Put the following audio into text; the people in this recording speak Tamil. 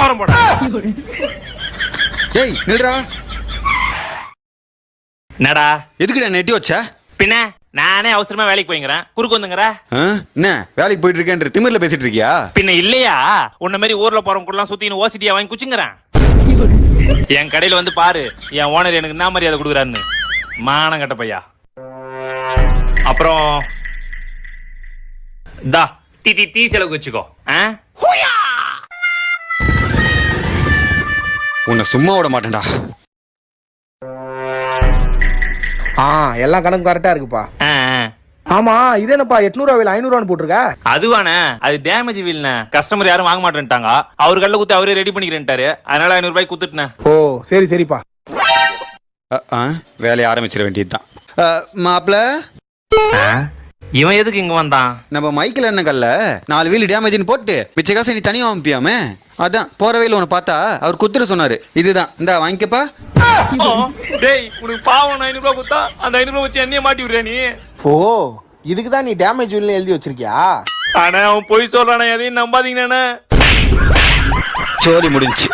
போறேன் போடா. டேய் நில்றா. என்னடா எதுக்குடா நெட்டி வச்ச? பின்ன நானே அவசரமா வேலைக்கு போய்க்கிறேன், குறுக்கு வந்துங்கற. என்ன வேலைக்கு போயிட்டு இருக்கேன்ற திமிர்ல பேசிட்டு இருக்கியா? பின்ன இல்லையா, உன்ன மாதிரி ஊர்ல போறவங்க கூட சுத்தின்னு ஓசிட்டியா வாங்கி குச்சிங்கிறேன். என் கடையில வந்து பாரு, என் ஓனர் எனக்கு என்ன மரியாதை கொடுக்குறாருன்னு. மானம் கட்ட பையா. அப்புறம் தா டீ செலவுக்கு வச்சுக்கோ. உன்னை சும்மா விட மாட்டேன்டா. எல்லாம் கணக்கு கரெக்டா இருக்குப்பா. ஆமா இது என்னப்பா 800 வீல் 500 போட்டிருக்க? அதுவானே, அது டேமேஜ் வீல்னே. கஸ்டமர் யாரும் வாங்க மாட்டேன்ட்டாங்க. அவர் கல்ல குத்தி அவரே ரெடி பண்ணிக்கிறேன்ட்டாரு. அதனால 500 ரூபாய் குத்துட்டேன். ஓ சரி சரிப்பா. வேலையை ஆரம்பிச்சிட வேண்டியதுதான். மாப்பிள்ள, இவன் எதுக்கு இங்க வந்தான்? நம்ம மைக்கில் என்ன கல்ல 4 வீல் டேமேஜ்னு போட்டு மிச்ச காசை நீ தனியா வாங்கிப்பியாமே. அதான் போற வயல உன்னை பார்த்தா அவர் குத்துற சொன்னாரு. இதுதான் இந்த வாங்கிக்கப்பா. டேய் உனக்கு பாவம் 500 ரூபாய் குத்தா அந்த 500 ரூபாய் வச்சு என்னைய மாட்டி விடுற நீ. ஓ இதுக்கு தான் நீ டேமேஜ் வீல்னு எழுதி வச்சிருக்கியா? ஆனா அவன் போய் சொல்றானே, எதையும் நம்பாதீங்கண்ணே. சோரி முடிஞ்சு.